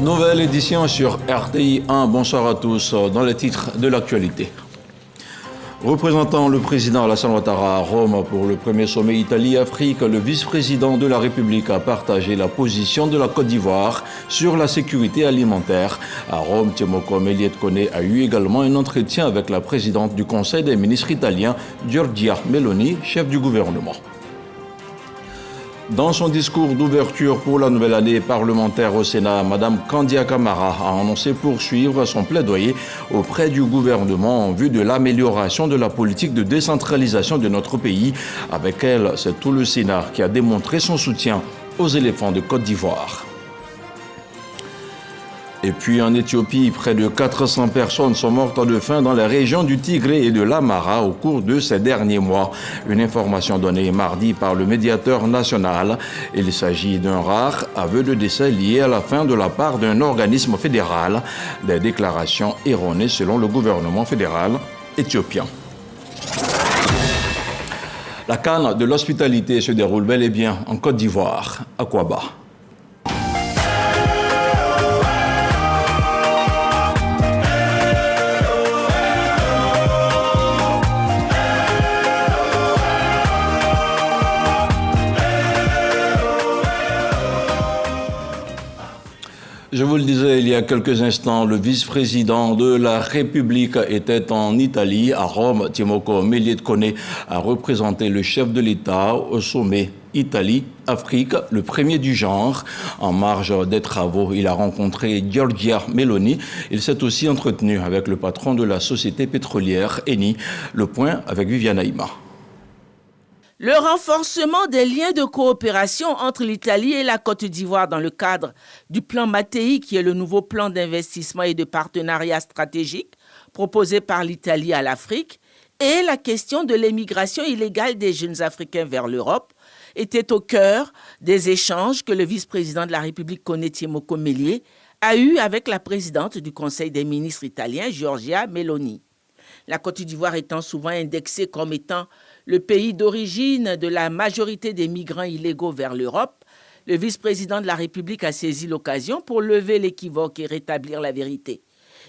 Nouvelle édition sur RTI 1. Bonsoir à tous. Dans les titres de l'actualité. Représentant le président Alassane Ouattara à Rome pour le premier sommet Italie-Afrique, le vice-président de la République a partagé la position de la Côte d'Ivoire sur la sécurité alimentaire. À Rome, Tiemoko Megliet-Koné a eu également un entretien avec la présidente du Conseil des ministres italien, Giorgia Meloni, chef du gouvernement. Dans son discours d'ouverture pour la nouvelle année parlementaire au Sénat, Mme Kandia Camara a annoncé poursuivre son plaidoyer auprès du gouvernement en vue de l'amélioration de la politique de décentralisation de notre pays. Avec elle, c'est tout le Sénat qui a démontré son soutien aux éléphants de Côte d'Ivoire. Et puis en Éthiopie, près de 400 personnes sont mortes de faim dans les régions du Tigré et de l'Amara au cours de ces derniers mois. Une information donnée mardi par le médiateur national. Il s'agit d'un rare aveu de décès lié à la faim de la part d'un organisme fédéral. Des déclarations erronées selon le gouvernement fédéral éthiopien. La CAN de l'hospitalité se déroule bel et bien en Côte d'Ivoire, à Kouaba. Je vous le disais il y a quelques instants, le vice-président de la République était en Italie, à Rome. Tiemoko Megliet-Koné a représenté le chef de l'État au sommet Italie-Afrique, le premier du genre. En marge des travaux, il a rencontré Giorgia Meloni. Il s'est aussi entretenu avec le patron de la société pétrolière Eni. Le point avec Viviane Aïma. Le renforcement des liens de coopération entre l'Italie et la Côte d'Ivoire dans le cadre du plan Mattei, qui est le nouveau plan d'investissement et de partenariat stratégique proposé par l'Italie à l'Afrique, et la question de l'émigration illégale des jeunes Africains vers l'Europe étaient au cœur des échanges que le vice-président de la République, Tiemoko Megliet, a eu avec la présidente du Conseil des ministres italien, Giorgia Meloni. La Côte d'Ivoire étant souvent indexée comme étant le pays d'origine de la majorité des migrants illégaux vers l'Europe, le vice-président de la République a saisi l'occasion pour lever l'équivoque et rétablir la vérité.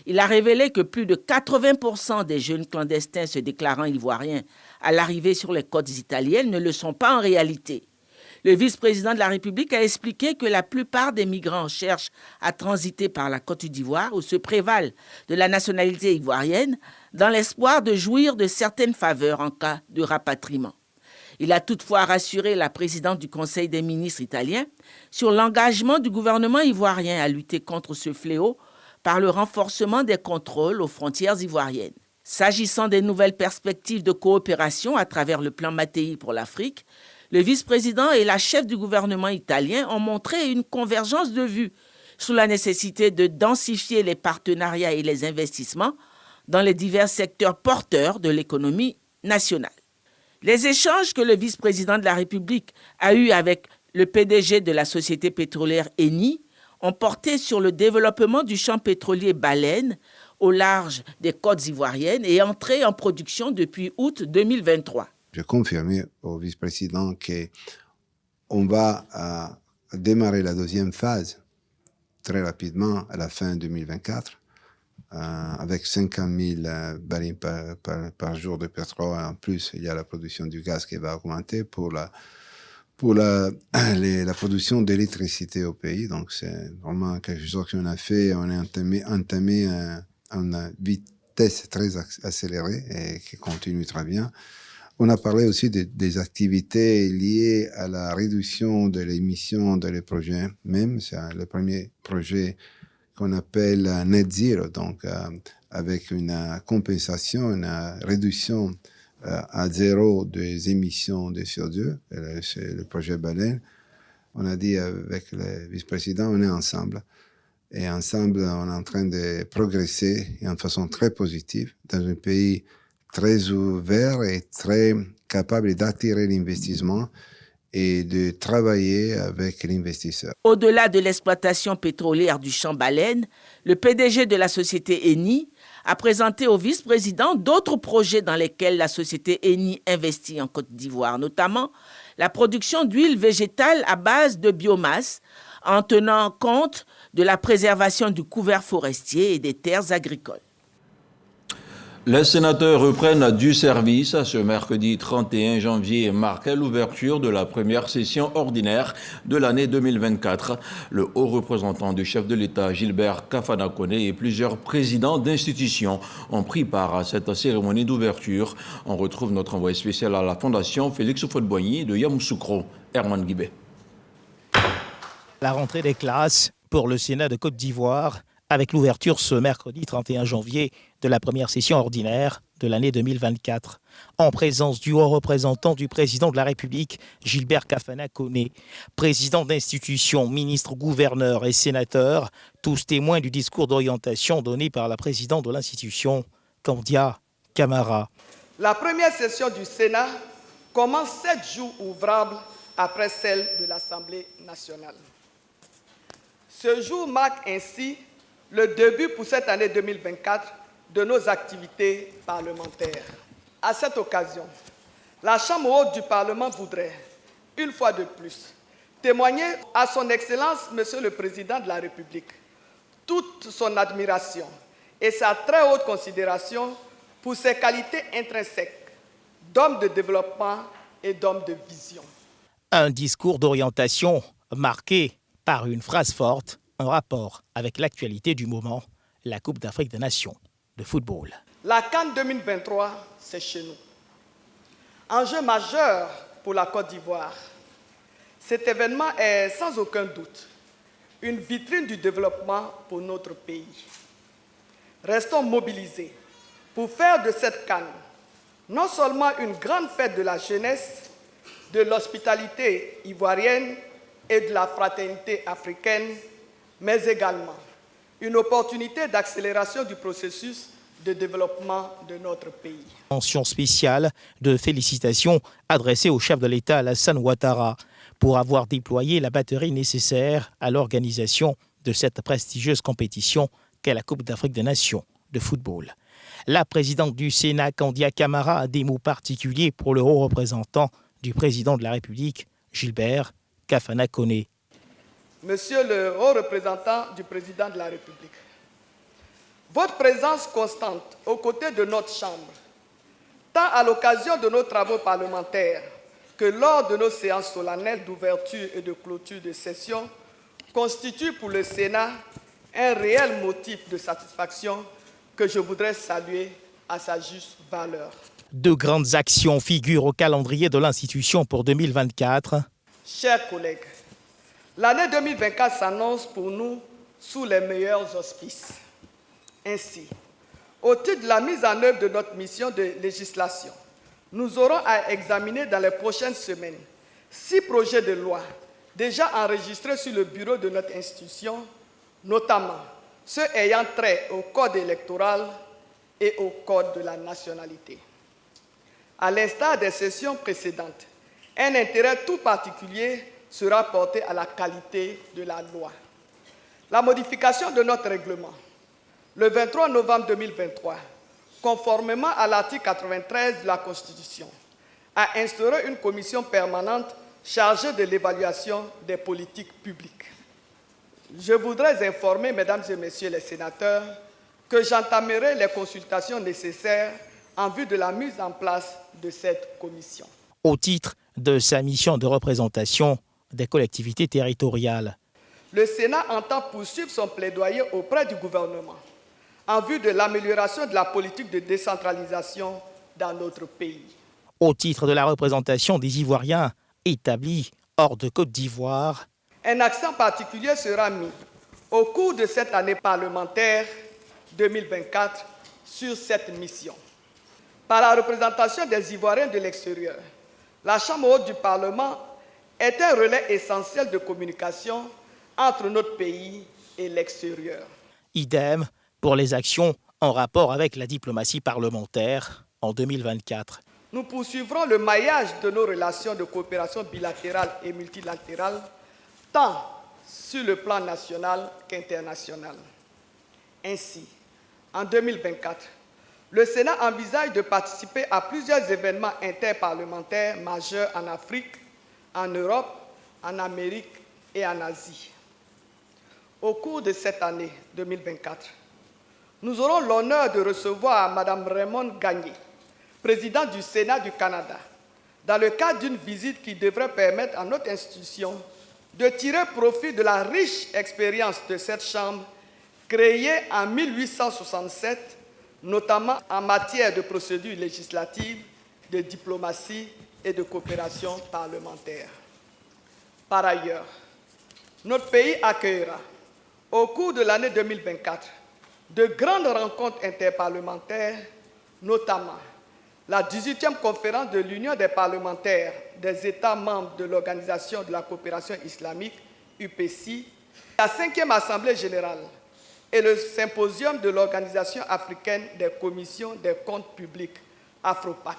Il a révélé que plus de 80% des jeunes clandestins se déclarant ivoiriens à l'arrivée sur les côtes italiennes ne le sont pas en réalité. Le vice-président de la République a expliqué que la plupart des migrants cherchent à transiter par la Côte d'Ivoire ou se prévalent de la nationalité ivoirienne dans l'espoir de jouir de certaines faveurs en cas de rapatriement. Il a toutefois rassuré la présidente du Conseil des ministres italien sur l'engagement du gouvernement ivoirien à lutter contre ce fléau par le renforcement des contrôles aux frontières ivoiriennes. S'agissant des nouvelles perspectives de coopération à travers le plan Mattei pour l'Afrique, le vice-président et la chef du gouvernement italien ont montré une convergence de vues sur la nécessité de densifier les partenariats et les investissements dans les divers secteurs porteurs de l'économie nationale. Les échanges que le vice-président de la République a eus avec le PDG de la société pétrolière Eni ont porté sur le développement du champ pétrolier Baleine au large des côtes ivoiriennes et entré en production depuis août 2023. J'ai confirmé au vice-président qu'on va démarrer la deuxième phase très rapidement à la fin 2024 avec 50 000 barils par jour de pétrole. En plus, il y a la production du gaz qui va augmenter pour la production d'électricité au pays. Donc, c'est vraiment quelque chose qu'on a fait. On a entamé à une vitesse très accélérée et qui continue très bien. On a parlé aussi des activités liées à la réduction de l'émission de les projets. Même, c'est le premier projet qu'on appelle Net Zero, donc avec une compensation, une réduction à zéro des émissions de CO2. C'est le projet Baleine. On a dit avec le vice-président, on est ensemble. Et ensemble, on est en train de progresser de façon très positive dans un pays très ouvert et très capable d'attirer l'investissement et de travailler avec l'investisseur. Au-delà de l'exploitation pétrolière du champ Baleine, le PDG de la société Eni a présenté au vice-président d'autres projets dans lesquels la société Eni investit en Côte d'Ivoire, notamment la production d'huile végétale à base de biomasse en tenant compte de la préservation du couvert forestier et des terres agricoles. Les sénateurs reprennent du service. Ce mercredi 31 janvier marquait l'ouverture de la première session ordinaire de l'année 2024. Le haut représentant du chef de l'État, Gilbert Kafana-Koné, et plusieurs présidents d'institutions ont pris part à cette cérémonie d'ouverture. On retrouve notre envoyé spécial à la Fondation, Félix Houphouët-Boigny de Yamoussoukro, Herman Guibé. La rentrée des classes pour le Sénat de Côte d'Ivoire, avec l'ouverture ce mercredi 31 janvier de la première session ordinaire de l'année 2024, en présence du haut représentant du président de la République, Gilbert Kafana-Koné, président d'institutions, ministres, gouverneurs et sénateurs, tous témoins du discours d'orientation donné par la présidente de l'institution, Kandia Camara. La première session du Sénat commence 7 jours ouvrables après celle de l'Assemblée nationale. Ce jour marque ainsi le début pour cette année 2024 de nos activités parlementaires. À cette occasion, la Chambre haute du Parlement voudrait, une fois de plus, témoigner à son Excellence, Monsieur le Président de la République, toute son admiration et sa très haute considération pour ses qualités intrinsèques d'homme de développement et d'homme de vision. Un discours d'orientation marqué par une phrase forte en rapport avec l'actualité du moment, la Coupe d'Afrique des Nations de football. La CAN 2023, c'est chez nous. Enjeu majeur pour la Côte d'Ivoire. Cet événement est sans aucun doute une vitrine du développement pour notre pays. Restons mobilisés pour faire de cette CAN non seulement une grande fête de la jeunesse, de l'hospitalité ivoirienne et de la fraternité africaine, mais également une opportunité d'accélération du processus de développement de notre pays. Mention spéciale de félicitations adressée au chef de l'État Alassane Ouattara pour avoir déployé la batterie nécessaire à l'organisation de cette prestigieuse compétition qu'est la Coupe d'Afrique des Nations de football. La présidente du Sénat, Kandia Camara, a des mots particuliers pour le haut représentant du président de la République, Gilbert Kafana-Koné. Monsieur le haut représentant du président de la République, votre présence constante aux côtés de notre Chambre, tant à l'occasion de nos travaux parlementaires que lors de nos séances solennelles d'ouverture et de clôture de session, constitue pour le Sénat un réel motif de satisfaction que je voudrais saluer à sa juste valeur. De grandes actions figurent au calendrier de l'institution pour 2024. Chers collègues, l'année 2024 s'annonce pour nous sous les meilleurs auspices. Ainsi, au titre de la mise en œuvre de notre mission de législation, nous aurons à examiner dans les prochaines semaines 6 projets de loi déjà enregistrés sur le bureau de notre institution, notamment ceux ayant trait au code électoral et au code de la nationalité. À l'instar des sessions précédentes, un intérêt tout particulier sera porté à la qualité de la loi. La modification de notre règlement, le 23 novembre 2023, conformément à l'article 93 de la Constitution, a instauré une commission permanente chargée de l'évaluation des politiques publiques. Je voudrais informer, mesdames et messieurs les sénateurs, que j'entamerai les consultations nécessaires en vue de la mise en place de cette commission. Au titre de sa mission de représentation des collectivités territoriales, le Sénat entend poursuivre son plaidoyer auprès du gouvernement en vue de l'amélioration de la politique de décentralisation dans notre pays. Au titre de la représentation des Ivoiriens établis hors de Côte d'Ivoire, un accent particulier sera mis au cours de cette année parlementaire 2024 sur cette mission. Par la représentation des Ivoiriens de l'extérieur, la Chambre haute du Parlement est un relais essentiel de communication entre notre pays et l'extérieur. Idem pour les actions en rapport avec la diplomatie parlementaire en 2024. Nous poursuivrons le maillage de nos relations de coopération bilatérale et multilatérale, tant sur le plan national qu'international. Ainsi, en 2024, le Sénat envisage de participer à plusieurs événements interparlementaires majeurs en Afrique, en Europe, en Amérique et en Asie. au cours de cette année 2024, nous aurons l'honneur de recevoir Mme Raymond Gagné, présidente du Sénat du Canada, dans le cadre d'une visite qui devrait permettre à notre institution de tirer profit de la riche expérience de cette Chambre créée en 1867, notamment en matière de procédures législatives, de diplomatie et de coopération parlementaire. Par ailleurs, notre pays accueillera, au cours de l'année 2024, de grandes rencontres interparlementaires, notamment la 18e conférence de l'Union des parlementaires des États membres de l'Organisation de la coopération islamique, UPC, la 5e Assemblée générale et le symposium de l'Organisation africaine des commissions des comptes publics, AFROPAC.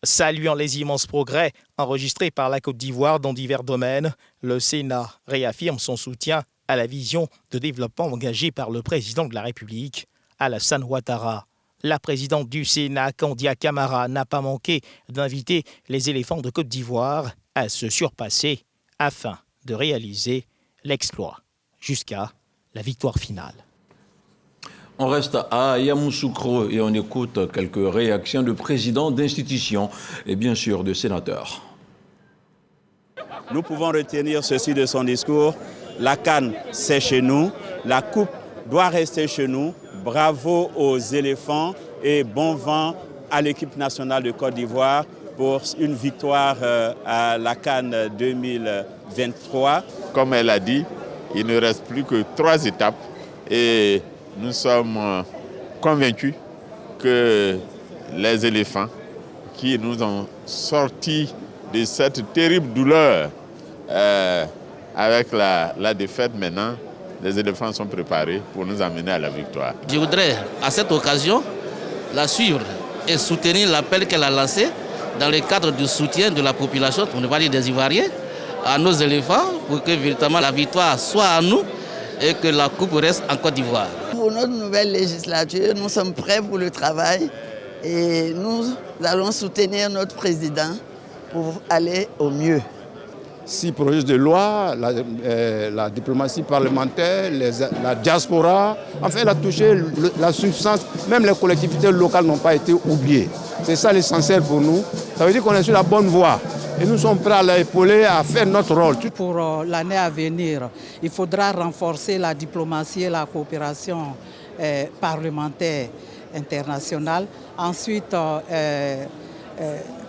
Saluant les immenses progrès enregistrés par la Côte d'Ivoire dans divers domaines, le Sénat réaffirme son soutien à la vision de développement engagée par le président de la République, Alassane Ouattara. La présidente du Sénat, Kandia Camara, n'a pas manqué d'inviter les éléphants de Côte d'Ivoire à se surpasser afin de réaliser l'exploit jusqu'à la victoire finale. On reste à Yamoussoukro et on écoute quelques réactions de présidents d'institutions et bien sûr de sénateurs. Nous pouvons retenir ceci de son discours. La CAN, c'est chez nous. La Coupe doit rester chez nous. Bravo aux éléphants et bon vent à l'équipe nationale de Côte d'Ivoire pour une victoire à la CAN 2023. Comme elle a dit, il ne reste plus que 3 étapes et nous sommes convaincus que les éléphants qui nous ont sortis de cette terrible douleur avec la défaite maintenant, les éléphants sont préparés pour nous amener à la victoire. Je voudrais à cette occasion la suivre et soutenir l'appel qu'elle a lancé dans le cadre du soutien de la population, on ne va dire des Ivoiriens, à nos éléphants pour que véritablement la victoire soit à nous et que la coupe reste en Côte d'Ivoire. Pour notre nouvelle législature, nous sommes prêts pour le travail et nous allons soutenir notre président pour aller au mieux. 6 projets de loi, la diplomatie parlementaire, la diaspora. Enfin, elle a touché la substance. Même les collectivités locales n'ont pas été oubliées. C'est ça l'essentiel pour nous. Ça veut dire qu'on est sur la bonne voie. Et nous sommes prêts à l'épauler, à faire notre rôle. Pour l'année à venir, il faudra renforcer la diplomatie et la coopération parlementaire internationale. Ensuite,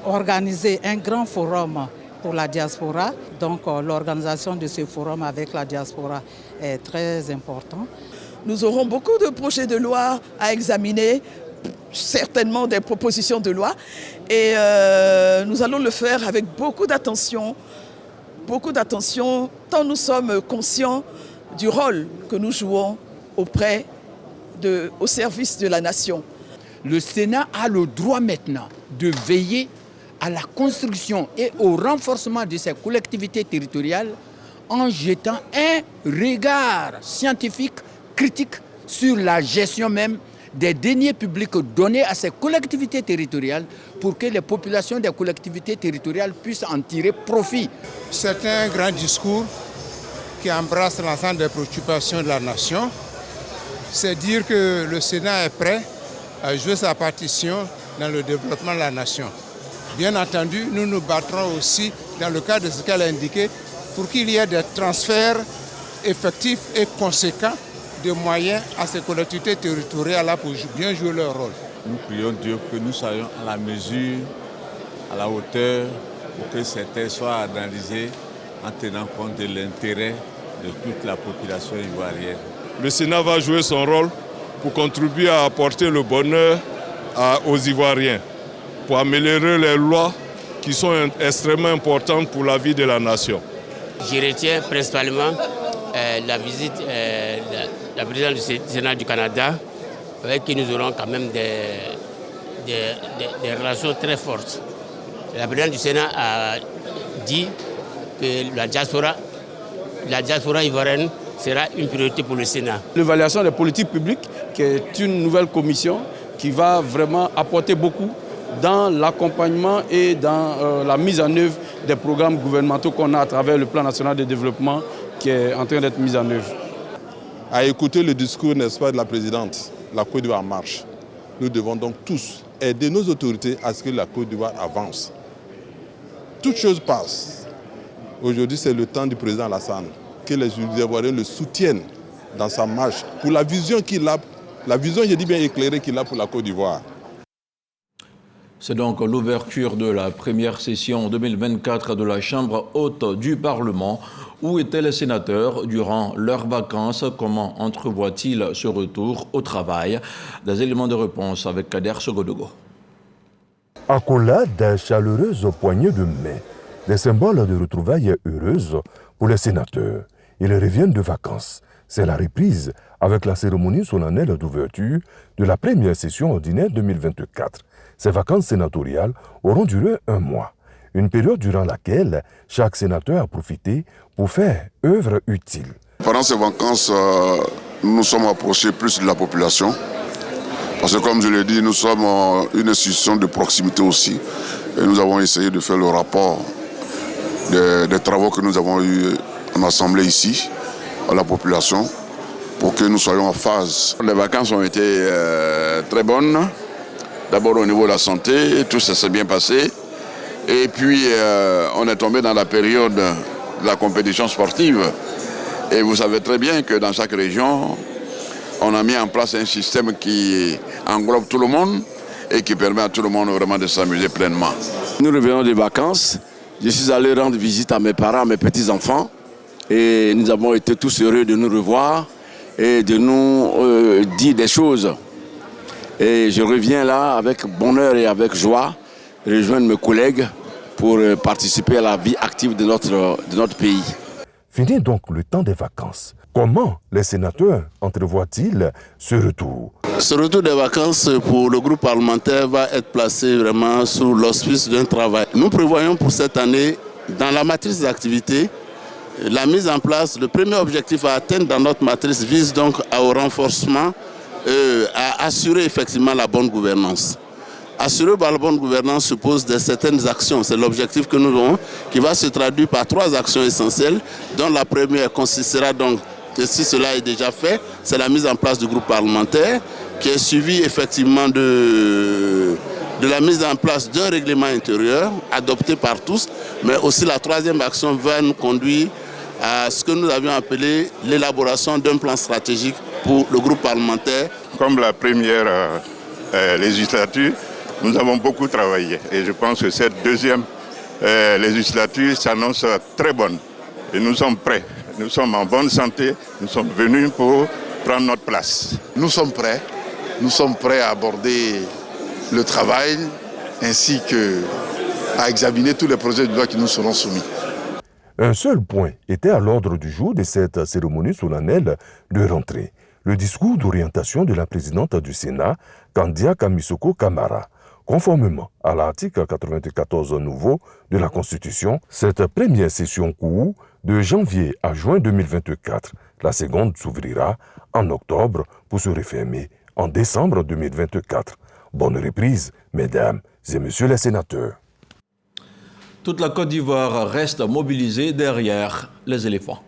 organiser un grand forum pour la diaspora. Donc l'organisation de ce forum avec la diaspora est très importante. Nous aurons beaucoup de projets de loi à examiner, certainement des propositions de loi. Et nous allons le faire avec beaucoup d'attention, tant nous sommes conscients du rôle que nous jouons au service de la nation. Le Sénat a le droit maintenant de veiller à la construction et au renforcement de ces collectivités territoriales en jetant un regard scientifique, critique sur la gestion même des deniers publics donnés à ces collectivités territoriales pour que les populations des collectivités territoriales puissent en tirer profit. C'est un grand discours qui embrasse l'ensemble des préoccupations de la nation. C'est dire que le Sénat est prêt à jouer sa partition dans le développement de la nation. Bien entendu, nous nous battrons aussi dans le cadre de ce qu'elle a indiqué pour qu'il y ait des transferts effectifs et conséquents de moyens à ces collectivités territoriales pour bien jouer leur rôle. Nous prions Dieu que nous soyons à la mesure, à la hauteur, pour que ces textes soient analysés en tenant compte de l'intérêt de toute la population ivoirienne. Le Sénat va jouer son rôle pour contribuer à apporter le bonheur aux Ivoiriens, pour améliorer les lois qui sont extrêmement importantes pour la vie de la nation. Je retiens principalement la visite de la présidente du Sénat du Canada, avec qui nous aurons quand même des relations très fortes. La présidente du Sénat a dit que la diaspora ivoirienne sera une priorité pour le Sénat. L'évaluation des politiques publiques, qui est une nouvelle commission qui va vraiment apporter beaucoup dans l'accompagnement et dans la mise en œuvre des programmes gouvernementaux qu'on a à travers le plan national de développement qui est en train d'être mis en œuvre. à écouter le discours, n'est-ce pas, de la présidente, la Côte d'Ivoire marche. Nous devons donc tous aider nos autorités à ce que la Côte d'Ivoire avance. Toute chose passe. Aujourd'hui, c'est le temps du président Alassane, que les Ivoiriens le soutiennent dans sa marche, pour la vision qu'il a, la vision, je dis bien éclairée, qu'il a pour la Côte d'Ivoire. C'est donc l'ouverture de la première session 2024 de la Chambre haute du Parlement. Où étaient les sénateurs durant leurs vacances? Comment entrevoient-ils ce retour au travail? Des éléments de réponse avec Kader Sogodogo. Accolade, chaleureuse poignée de main, des symboles de retrouvailles heureuses pour les sénateurs. Ils reviennent de vacances. C'est la reprise avec la cérémonie solennelle d'ouverture de la première session ordinaire 2024. Ces vacances sénatoriales auront duré 1 mois. Une période durant laquelle chaque sénateur a profité pour faire œuvre utile. Pendant ces vacances, nous nous sommes approchés plus de la population. Parce que comme je l'ai dit, nous sommes une institution de proximité aussi. Et nous avons essayé de faire le rapport des travaux que nous avons eus en assemblée ici, à la population, pour que nous soyons en phase. Les vacances ont été très bonnes. D'abord au niveau de la santé, tout ça s'est bien passé. Et puis on est tombé dans la période de la compétition sportive. Et vous savez très bien que dans chaque région, on a mis en place un système qui englobe tout le monde et qui permet à tout le monde vraiment de s'amuser pleinement. Nous revenons des vacances. Je suis allé rendre visite à mes parents, à mes petits-enfants. Et nous avons été tous heureux de nous revoir et de nous dire des choses. Et je reviens là avec bonheur et avec joie rejoindre mes collègues pour participer à la vie active de notre pays. Fini donc le temps des vacances. Comment les sénateurs entrevoient-ils ce retour? Ce retour des vacances pour le groupe parlementaire va être placé vraiment sous l'auspice d'un travail. Nous prévoyons pour cette année, dans la matrice d'activité, la mise en place, le premier objectif à atteindre dans notre matrice vise donc au renforcement, à assurer effectivement la bonne gouvernance. Assurer par la bonne gouvernance suppose certaines actions. C'est l'objectif que nous avons, qui va se traduire par 3 actions essentielles, dont la première consistera donc, que si cela est déjà fait, c'est la mise en place du groupe parlementaire, qui est suivi effectivement de la mise en place d'un règlement intérieur adopté par tous, mais aussi la 3e action va nous conduire à ce que nous avions appelé l'élaboration d'un plan stratégique pour le groupe parlementaire. Comme la première législature, nous avons beaucoup travaillé et je pense que cette 2e législature s'annonce très bonne. Et nous sommes prêts, nous sommes en bonne santé, nous sommes venus pour prendre notre place. Nous sommes prêts à aborder le travail ainsi qu'à examiner tous les projets de loi qui nous seront soumis. Un seul point était à l'ordre du jour de cette cérémonie solennelle de rentrée. Le discours d'orientation de la présidente du Sénat, Kandia Kamisoko Kamara. Conformément à l'article 94 nouveau de la Constitution, cette première session court de janvier à juin 2024. La seconde s'ouvrira en octobre pour se refermer en décembre 2024. Bonne reprise, mesdames et messieurs les sénateurs. Toute la Côte d'Ivoire reste mobilisée derrière les éléphants.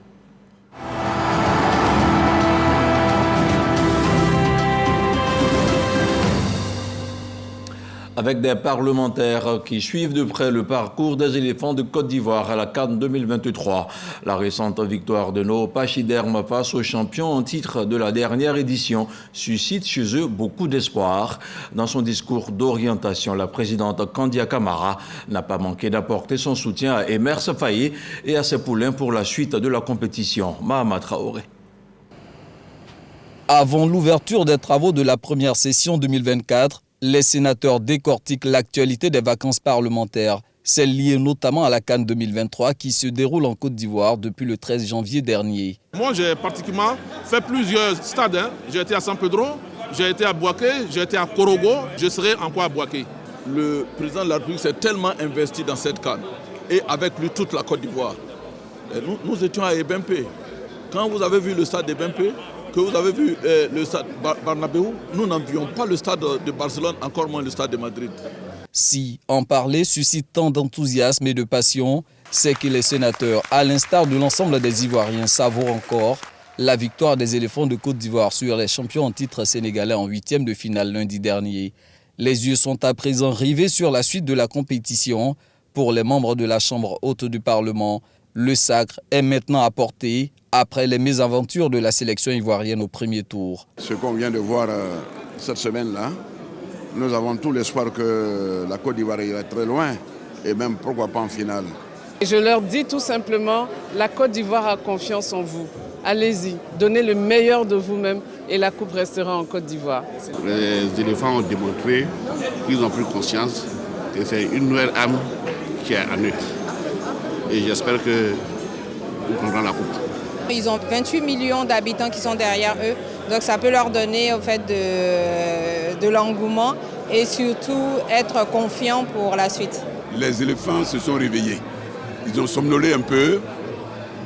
Avec des parlementaires qui suivent de près le parcours des éléphants de Côte d'Ivoire à la CAN 2023. La récente victoire de nos pachydermes face aux champions en titre de la dernière édition suscite chez eux beaucoup d'espoir. Dans son discours d'orientation, la présidente Kandia Kamara n'a pas manqué d'apporter son soutien à Emerse Faye et à ses poulains pour la suite de la compétition. Mahama Traoré. Avant l'ouverture des travaux de la première session 2024, les sénateurs décortiquent l'actualité des vacances parlementaires, celles liées notamment à la CAN 2023 qui se déroule en Côte d'Ivoire depuis le 13 janvier dernier. Moi, j'ai pratiquement fait plusieurs stades. J'ai été à San Pedro, j'ai été à Bouaké, j'ai été à Korogo, je serai encore à Bouaké. Le président de la République s'est tellement investi dans cette CAN et avec lui toute la Côte d'Ivoire. Nous étions à Ebempe. Quand vous avez vu le stade d'Ebempe, que vous avez vu le stade Bernabéu, nous n'envions pas le stade de Barcelone, encore moins le stade de Madrid. Si en parler suscite tant d'enthousiasme et de passion, c'est que les sénateurs, à l'instar de l'ensemble des Ivoiriens, savourent encore La victoire des éléphants de Côte d'Ivoire sur les champions en titre sénégalais en 8e de finale lundi dernier. Les yeux sont à présent rivés sur la suite de la compétition. Pour les membres de la Chambre haute du Parlement, le sacre est maintenant à portée après les mésaventures de la sélection ivoirienne au premier tour. Ce qu'on vient de voir cette semaine-là, nous avons tout l'espoir que la Côte d'Ivoire ira très loin et même pourquoi pas en finale. Je leur dis tout simplement, la Côte d'Ivoire a confiance en vous. Allez-y, donnez le meilleur de vous-même et la coupe restera en Côte d'Ivoire. Les éléphants ont démontré qu'ils ont pris conscience que c'est une nouvelle âme qui est en eux. Et j'espère que nous prendrons la coupe. Ils ont 28 millions d'habitants qui sont derrière eux, donc ça peut leur donner au fait de l'engouement et surtout être confiants pour la suite. Les éléphants se sont réveillés. Ils ont somnolé un peu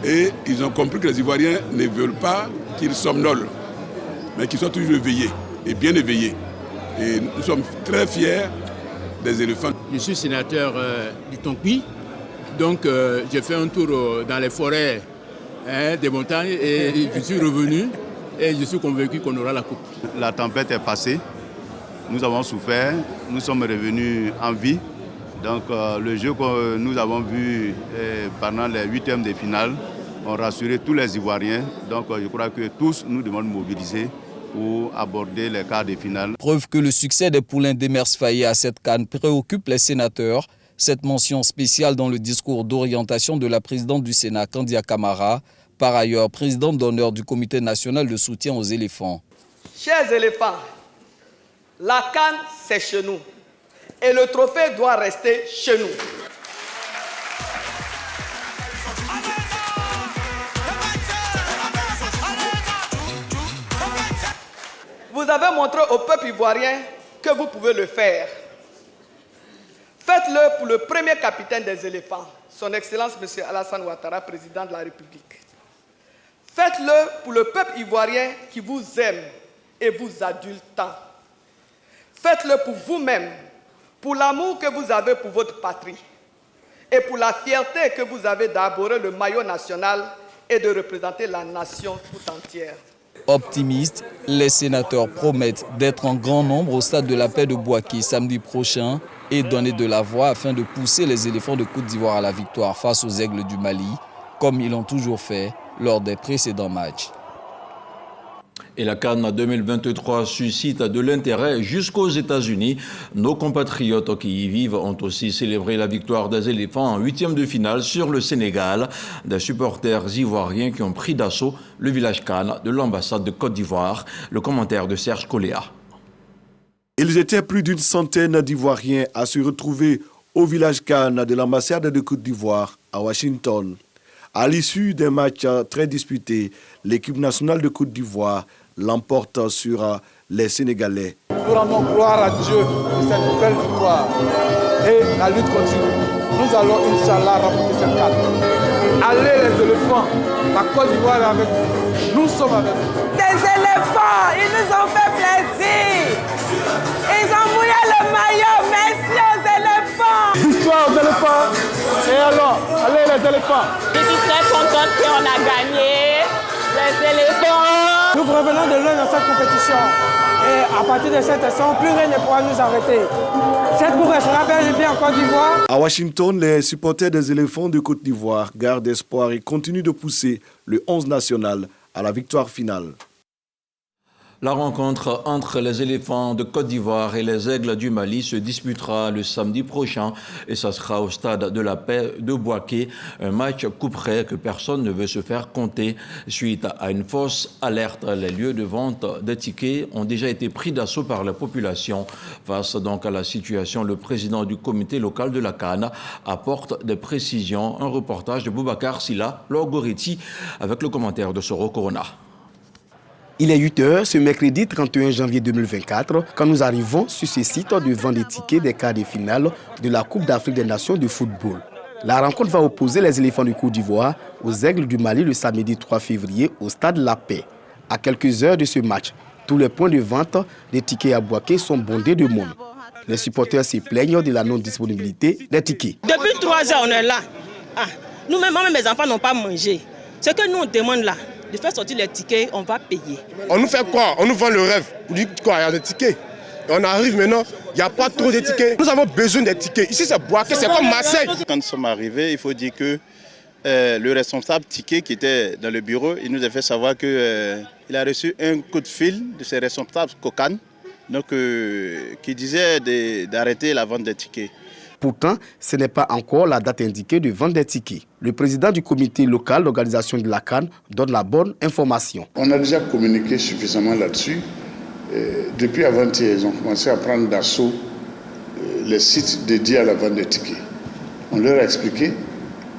et ils ont compris que les Ivoiriens ne veulent pas qu'ils somnolent, mais qu'ils soient toujours éveillés et bien éveillés. Et nous sommes très fiers des éléphants. Je suis sénateur du Tonpi, donc j'ai fait un tour dans les forêts des montagnes et je suis revenu et je suis convaincu qu'on aura la coupe. La tempête est passée, nous avons souffert, nous sommes revenus en vie. Donc le jeu que nous avons vu pendant les 8e de finale ont rassuré tous les Ivoiriens. Donc je crois que tous nous devons nous mobiliser pour aborder les quarts de finale. Preuve que le succès des poulains d'Emers Faye à cette CAN préoccupe les sénateurs. Cette mention spéciale dans le discours d'orientation de la présidente du Sénat, Kandia Camara, par ailleurs présidente d'honneur du Comité national de soutien aux éléphants. Chers éléphants, la CAN c'est chez nous et le trophée doit rester chez nous. Vous avez montré au peuple ivoirien que vous pouvez le faire. Faites-le pour le premier capitaine des éléphants, son Excellence M. Alassane Ouattara, président de la République. Faites-le pour le peuple ivoirien qui vous aime et vous adule tant. Faites-le pour vous-même, pour l'amour que vous avez pour votre patrie et pour la fierté que vous avez d'arborer le maillot national et de représenter la nation tout entière. Optimistes, les sénateurs promettent d'être en grand nombre au stade de la paix de Bouaké samedi prochain et donner de la voix afin de pousser les éléphants de Côte d'Ivoire à la victoire face aux aigles du Mali, comme ils l'ont toujours fait lors des précédents matchs. Et la CAN 2023 suscite de l'intérêt jusqu'aux États-Unis. Nos compatriotes qui y vivent ont aussi célébré la victoire des éléphants en 8e de finale sur le Sénégal. Des supporters ivoiriens qui ont pris d'assaut le village CAN de l'ambassade de Côte d'Ivoire. Le commentaire de Serge Coléa. Ils étaient plus d'une centaine d'Ivoiriens à se retrouver au village CAN de l'ambassade de Côte d'Ivoire à Washington. À l'issue d'un match très disputé, l'équipe nationale de Côte d'Ivoire l'emporte sur les Sénégalais. Nous rendons gloire à Dieu de cette belle victoire et la lutte continue. Nous allons, Inch'Allah, remporter cette CAN. Allez les éléphants, la Côte d'Ivoire est avec vous. Nous sommes avec vous. Des éléphants, ils nous ont fait plaisir. Ils ont mouillé le maillot, merci aux éléphants. Victoire aux éléphants. Et alors, allez les éléphants. Je suis très contente qu'on a gagné. Les éléphants. Nous revenons de loin dans cette compétition. Et à partir de cette saison, plus rien ne pourra nous arrêter. Cette course sera bel et bien en Côte d'Ivoire. À Washington, les supporters des éléphants de Côte d'Ivoire gardent espoir et continuent de pousser le 11 national à la victoire finale. La rencontre entre les éléphants de Côte d'Ivoire et les aigles du Mali se disputera le samedi prochain et ça sera au stade de la paix de Bouaké. Un match couperé que personne ne veut se faire compter. Suite à une fausse alerte, les lieux de vente des tickets ont déjà été pris d'assaut par la population. Face donc à la situation, le président du comité local de la CAN apporte des précisions. Un reportage de Boubacar Silla, Lorgoretti, avec le commentaire de Soro Corona. Il est 8h ce mercredi 31 janvier 2024 quand nous arrivons sur ce site de vente des tickets des quarts de finale de la Coupe d'Afrique des Nations de football. La rencontre va opposer les éléphants du Côte d'Ivoire aux aigles du Mali le samedi 3 février au stade La Paix. À quelques heures de ce match, tous les points de vente des tickets à Bouaké sont bondés de monde. Les supporters se plaignent de la non-disponibilité des tickets. Depuis 3 heures, on est là. Nous-mêmes, mes enfants n'ont pas mangé. Ce que nous on demande là, de faire sortir les tickets, on va payer. On nous fait quoi? On nous vend le rêve. On dit quoi? Il y a des tickets. Et on arrive maintenant, il n'y a pas trop de tickets. Nous avons besoin des tickets. Ici, c'est Boaké, c'est comme Marseille. Quand nous sommes arrivés, il faut dire que le responsable ticket qui était dans le bureau, il nous a fait savoir qu'il a reçu un coup de fil de ses responsables Kokan, donc, qui disait d'arrêter la vente des tickets. Pourtant, ce n'est pas encore la date indiquée de vente des tickets. Le président du comité local d'organisation de la CAN donne la bonne information. On a déjà communiqué suffisamment là-dessus. Depuis avant-hier, ils ont commencé à prendre d'assaut les sites dédiés à la vente des tickets. On leur a expliqué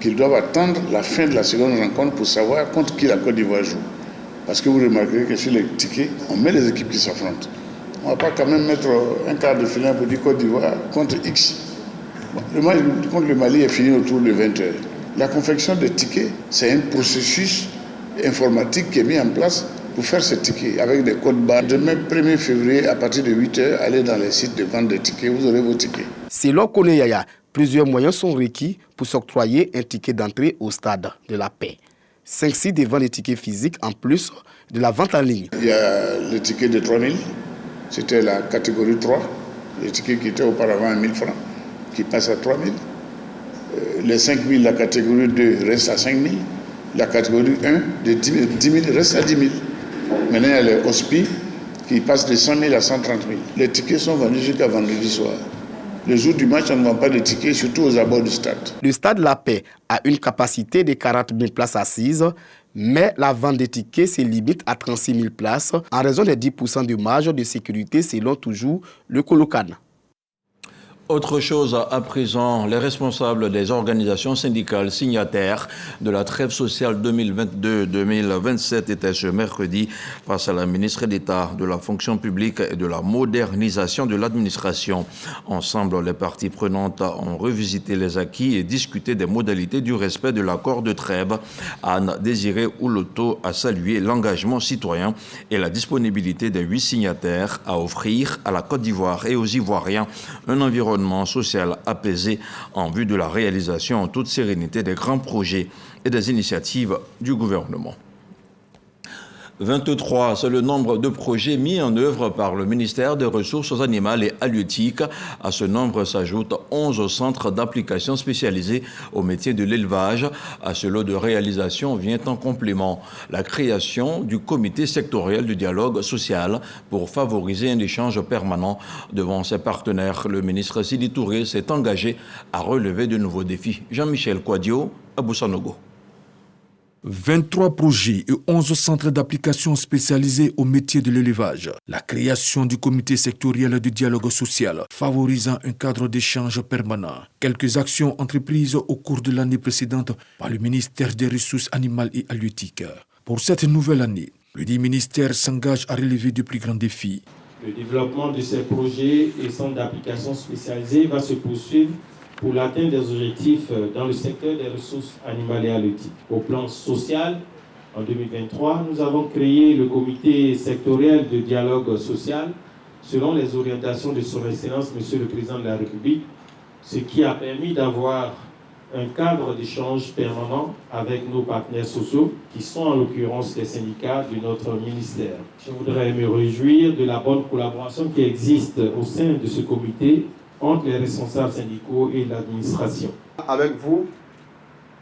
qu'ils doivent attendre la fin de la seconde rencontre pour savoir contre qui la Côte d'Ivoire joue. Parce que vous remarquerez que sur les tickets, on met les équipes qui s'affrontent. On ne va pas quand même mettre un quart de finale pour dire Côte d'Ivoire contre X. Bon, le match contre le Mali est fini autour de 20h. La confection des tickets, c'est un processus informatique qui est mis en place pour faire ces tickets avec des codes barres. Demain, 1er février, à partir de 8h, allez dans les sites de vente de tickets, vous aurez vos tickets. Selon Kone Yaya, plusieurs moyens sont requis pour s'octroyer un ticket d'entrée au stade de la paix. 5 sites de vente de tickets physiques en plus de la vente en ligne. Il y a le ticket de 3 000, c'était la catégorie 3, le ticket qui était auparavant à 1 000 francs, qui passe à 3 000. Les 5 000, la catégorie 2 reste à 5 000. La catégorie 1 de 10 000 reste à 10 000. Maintenant, il y a les hospices qui passent de 100 000 à 130 000. Les tickets sont vendus jusqu'à vendredi soir. Le jour du match, on ne vend pas de tickets, surtout aux abords du stade. Le stade La Paix a une capacité de 40 000 places assises, mais la vente des tickets se limite à 36 000 places en raison des 10% de marge de sécurité selon toujours le Colocan. Autre chose à présent, les responsables des organisations syndicales signataires de la trêve sociale 2022-2027 étaient ce mercredi face à la ministre d'État de la fonction publique et de la modernisation de l'administration. Ensemble, les parties prenantes ont revisité les acquis et discuté des modalités du respect de l'accord de trêve. Anne-Désirée Ouloto a salué l'engagement citoyen et la disponibilité des 8 signataires à offrir à la Côte d'Ivoire et aux Ivoiriens un environnement social apaisé en vue de la réalisation en toute sérénité des grands projets et des initiatives du gouvernement. 23, c'est le nombre de projets mis en œuvre par le ministère des Ressources animales et halieutiques. À ce nombre s'ajoutent 11 centres d'application spécialisés au métier de l'élevage. À ce lot de réalisation vient en complément la création du comité sectoriel du dialogue social pour favoriser un échange permanent devant ses partenaires. Le ministre Sidi Touré s'est engagé à relever de nouveaux défis. Jean-Michel Kouadio, à Boussanogo. 23 projets et 11 centres d'application spécialisés au métier de l'élevage. La création du comité sectoriel du dialogue social, favorisant un cadre d'échange permanent. Quelques actions entreprises au cours de l'année précédente par le ministère des Ressources animales et halieutiques. Pour cette nouvelle année, le dit ministère s'engage à relever de plus grands défis. Le développement de ces projets et centres d'application spécialisés va se poursuivre pour l'atteinte des objectifs dans le secteur des ressources animales et halieutiques. Au plan social, en 2023, nous avons créé le comité sectoriel de dialogue social selon les orientations de son Excellence, Monsieur le Président de la République, ce qui a permis d'avoir un cadre d'échange permanent avec nos partenaires sociaux, qui sont en l'occurrence les syndicats de notre ministère. Je voudrais me réjouir de la bonne collaboration qui existe au sein de ce comité entre les responsables syndicaux et l'administration. Avec vous,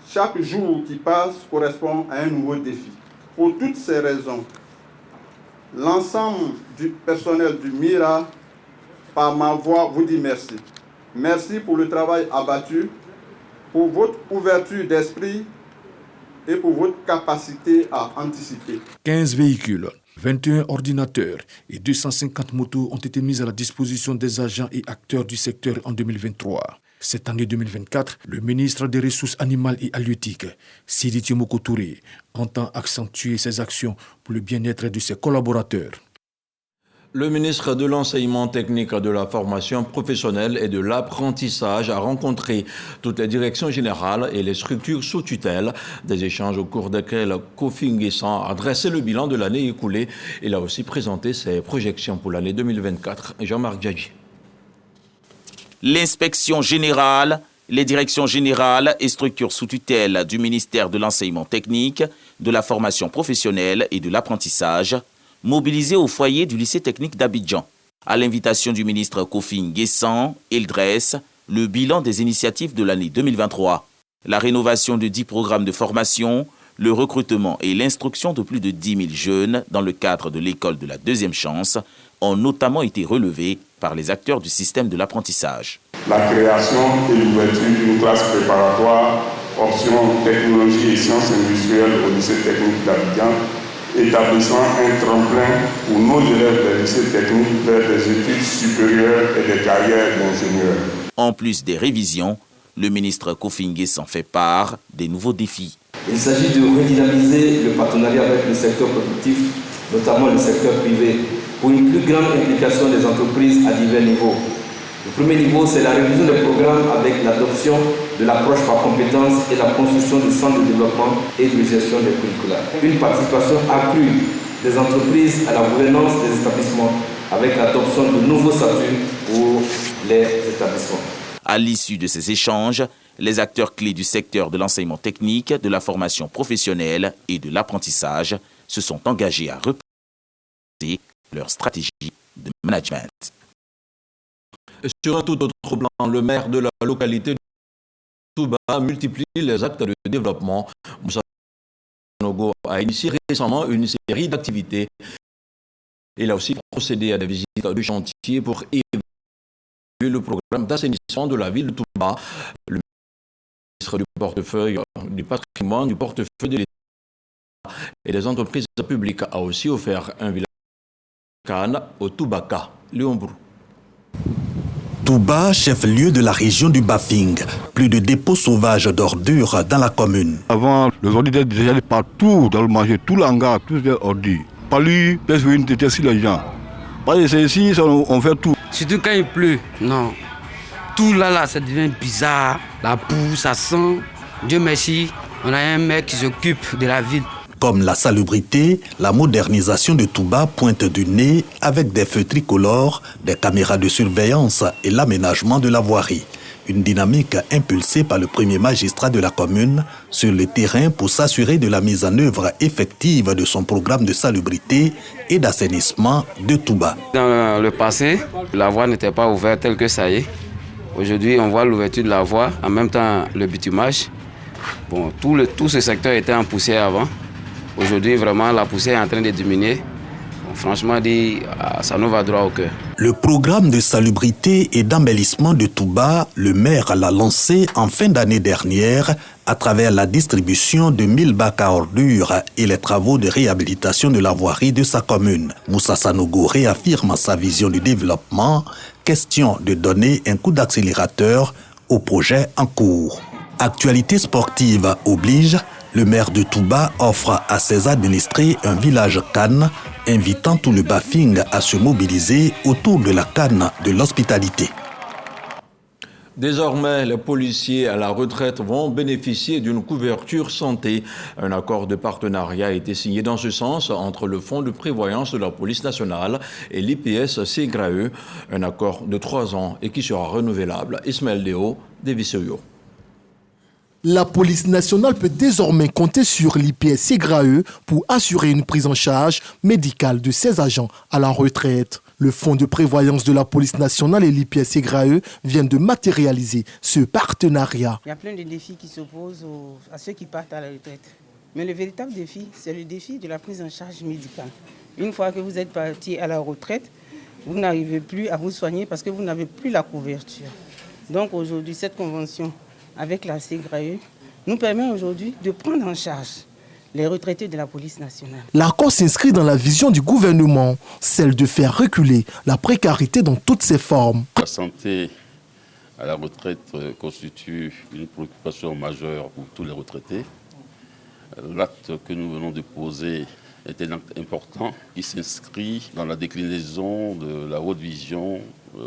chaque jour qui passe correspond à un nouveau défi. Pour toutes ces raisons, l'ensemble du personnel du MIRA, par ma voix, vous dit merci. Merci pour le travail abattu, pour votre ouverture d'esprit et pour votre capacité à anticiper. 15 véhicules, 21 ordinateurs et 250 motos ont été mis à la disposition des agents et acteurs du secteur en 2023. Cette année 2024, le ministre des Ressources animales et halieutiques, Sidi Touré, entend accentuer ses actions pour le bien-être de ses collaborateurs. Le ministre de l'Enseignement technique, de la formation professionnelle et de l'apprentissage a rencontré toutes les directions générales et les structures sous tutelle. Des échanges au cours desquels Kofi Nguessan a dressé le bilan de l'année écoulée. Il a aussi présenté ses projections pour l'année 2024. Jean-Marc Djadji. L'inspection générale Les directions générales et structures sous tutelle du ministère de l'enseignement technique, de la formation professionnelle et de l'apprentissage, mobilisées au foyer du lycée technique d'Abidjan. À l'invitation du ministre Kofi Nguessan, il dresse le bilan des initiatives de l'année 2023. La rénovation de 10 programmes de formation, le recrutement et l'instruction de plus de 10 000 jeunes dans le cadre de l'école de la deuxième chance ont notamment été relevés par les acteurs du système de l'apprentissage. La création et l'ouverture d'une classe préparatoire option technologie et sciences industrielles au lycée technique d'Abidjan, établissant un tremplin pour nos élèves des lycées techniques vers des études supérieures et des carrières d'ingénieurs. En plus des révisions, le ministre Kofi Nguessan fait part des nouveaux défis. Il s'agit de redynamiser le partenariat avec le secteur productif, notamment le secteur privé, pour une plus grande implication des entreprises à divers niveaux. Le premier niveau, c'est la révision des programmes avec l'adoption de l'approche par compétences et la construction de centres de développement et de gestion des curricula. Une participation accrue des entreprises à la gouvernance des établissements avec l'adoption de nouveaux statuts pour les établissements. À l'issue de ces échanges, les acteurs clés du secteur de l'enseignement technique, de la formation professionnelle et de l'apprentissage se sont engagés à repenser leur stratégie de management. Sur un tout autre plan, le maire de la localité de Touba multiplie les actes de développement. Moussa Sanogo a initié récemment une série d'activités. Il a aussi procédé à des visites de chantier pour évaluer le programme d'assainissement de la ville de Touba. Le ministre du portefeuille du patrimoine, du portefeuille de l'État et des entreprises publiques a aussi offert un village Cannes au Toubaka, Léon Brou. Touba, chef-lieu de la région du Bafing. Plus de dépôts sauvages d'ordures dans la commune. Avant, les ordures étaient déjà partout dans le marché, tout l'hangar, tout était ordures. Pas lui, personne n'était ici les gens. Pas ici, on fait tout. Surtout quand il pleut, non. Tout là, ça devient bizarre. La boue, ça sent. Dieu merci, on a un mec qui s'occupe de la ville. Comme la salubrité, la modernisation de Touba pointe du nez avec des feux tricolores, des caméras de surveillance et l'aménagement de la voirie. Une dynamique impulsée par le premier magistrat de la commune sur le terrain pour s'assurer de la mise en œuvre effective de son programme de salubrité et d'assainissement de Touba. Dans le passé, la voie n'était pas ouverte telle que ça y est. Aujourd'hui, on voit l'ouverture de la voie, en même temps le bitumage. Bon, tout ce secteur était en poussière avant. Aujourd'hui, vraiment, la poussière est en train de diminuer. Bon, franchement, ça nous va droit au cœur. Le programme de salubrité et d'embellissement de Touba, le maire l'a lancé en fin d'année dernière à travers la distribution de 1000 bacs à ordures et les travaux de réhabilitation de la voirie de sa commune. Moussa Sanogo réaffirme sa vision du développement, question de donner un coup d'accélérateur au projet en cours. Actualité sportive oblige, le maire de Touba offre à ses administrés un village Cannes, invitant tout le Bafing à se mobiliser autour de la Cannes de l'hospitalité. Désormais, les policiers à la retraite vont bénéficier d'une couverture santé. Un accord de partenariat a été signé dans ce sens entre le Fonds de prévoyance de la police nationale et l'IPS Ségrae. Un accord de 3 ans et qui sera renouvelable. Ismaël Déo, Devisoyo. La police nationale peut désormais compter sur l'IPS Ségrae pour assurer une prise en charge médicale de ses agents à la retraite. Le Fonds de prévoyance de la police nationale et l'IPS Ségrae viennent de matérialiser ce partenariat. Il y a plein de défis qui s'opposent à ceux qui partent à la retraite. Mais le véritable défi, c'est le défi de la prise en charge médicale. Une fois que vous êtes parti à la retraite, vous n'arrivez plus à vous soigner parce que vous n'avez plus la couverture. Donc aujourd'hui, cette convention avec la Ségrae nous permet aujourd'hui de prendre en charge les retraités de la police nationale. L'accord s'inscrit dans la vision du gouvernement, celle de faire reculer la précarité dans toutes ses formes. La santé à la retraite constitue une préoccupation majeure pour tous les retraités. L'acte que nous venons de poser est un acte important qui s'inscrit dans la déclinaison de la haute vision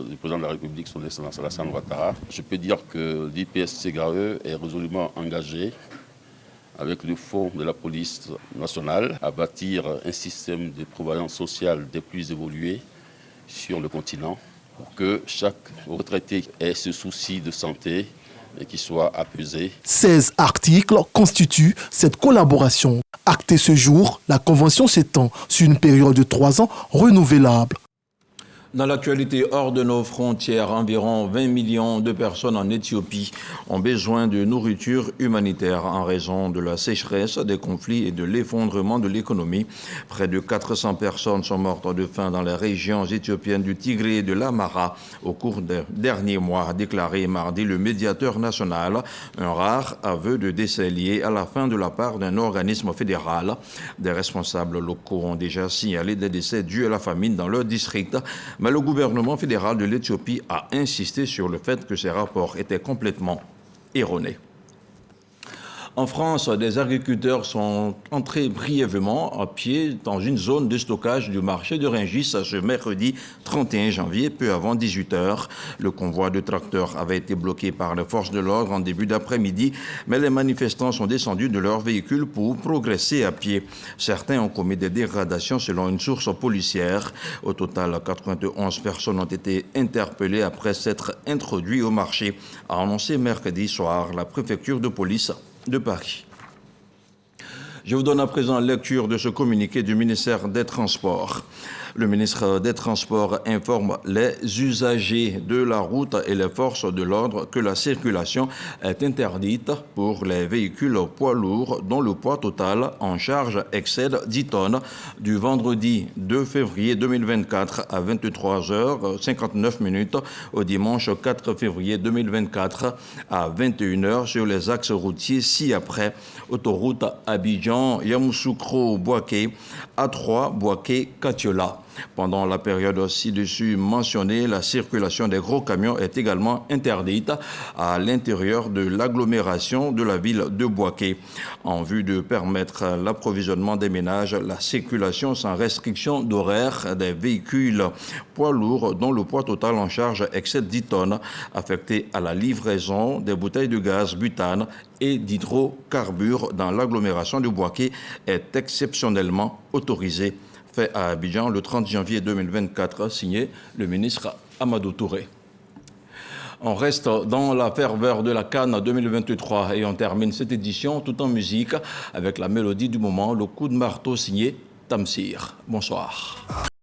du président de la République, son Excellence Alassane Ouattara. Je peux dire que l'IPS Ségrae est résolument engagé avec le Fonds de la police nationale à bâtir un système de prévoyance sociale des plus évolués sur le continent pour que chaque retraité ait ce souci de santé et qui soit apaisée. 16 articles constituent cette collaboration. Actée ce jour, la convention s'étend sur une période de 3 ans renouvelable. Dans l'actualité hors de nos frontières, environ 20 millions de personnes en Éthiopie ont besoin de nourriture humanitaire en raison de la sécheresse, des conflits et de l'effondrement de l'économie. Près de 400 personnes sont mortes de faim dans les régions éthiopiennes du Tigré et de l'Amhara au cours des derniers mois, a déclaré mardi le médiateur national, un rare aveu de décès lié à la faim de la part d'un organisme fédéral. Des responsables locaux ont déjà signalé des décès dus à la famine dans leur district. Mais le gouvernement fédéral de l'Éthiopie a insisté sur le fait que ces rapports étaient complètement erronés. En France, des agriculteurs sont entrés brièvement à pied dans une zone de stockage du marché de Rungis ce mercredi 31 janvier, peu avant 18h. Le convoi de tracteurs avait été bloqué par les forces de l'ordre en début d'après-midi, mais les manifestants sont descendus de leurs véhicules pour progresser à pied. Certains ont commis des dégradations selon une source policière. Au total, 91 personnes ont été interpellées après s'être introduits au marché, a annoncé mercredi soir la préfecture de police de Paris. Je vous donne à présent lecture de ce communiqué du ministère des Transports. Le ministre des Transports informe les usagers de la route et les forces de l'ordre que la circulation est interdite pour les véhicules poids lourds dont le poids total en charge excède 10 tonnes du vendredi 2 février 2024 à 23h59 au dimanche 4 février 2024 à 21h sur les axes routiers ci-après: autoroute Abidjan, Yamoussoukro, Bouaké, A3, Bouaké, Katiola. Pendant la période ci-dessus mentionnée, la circulation des gros camions est également interdite à l'intérieur de l'agglomération de la ville de Bouaké. En vue de permettre l'approvisionnement des ménages, la circulation sans restriction d'horaire des véhicules poids lourds dont le poids total en charge excède 10 tonnes, affectés à la livraison des bouteilles de gaz butane et d'hydrocarbures dans l'agglomération de Bouaké est exceptionnellement autorisée. Fait à Abidjan le 30 janvier 2024, signé le ministre Amadou Touré. On reste dans la ferveur de la CAN 2023 et on termine cette édition tout en musique avec la mélodie du moment, le coup de marteau signé Tamsir. Bonsoir.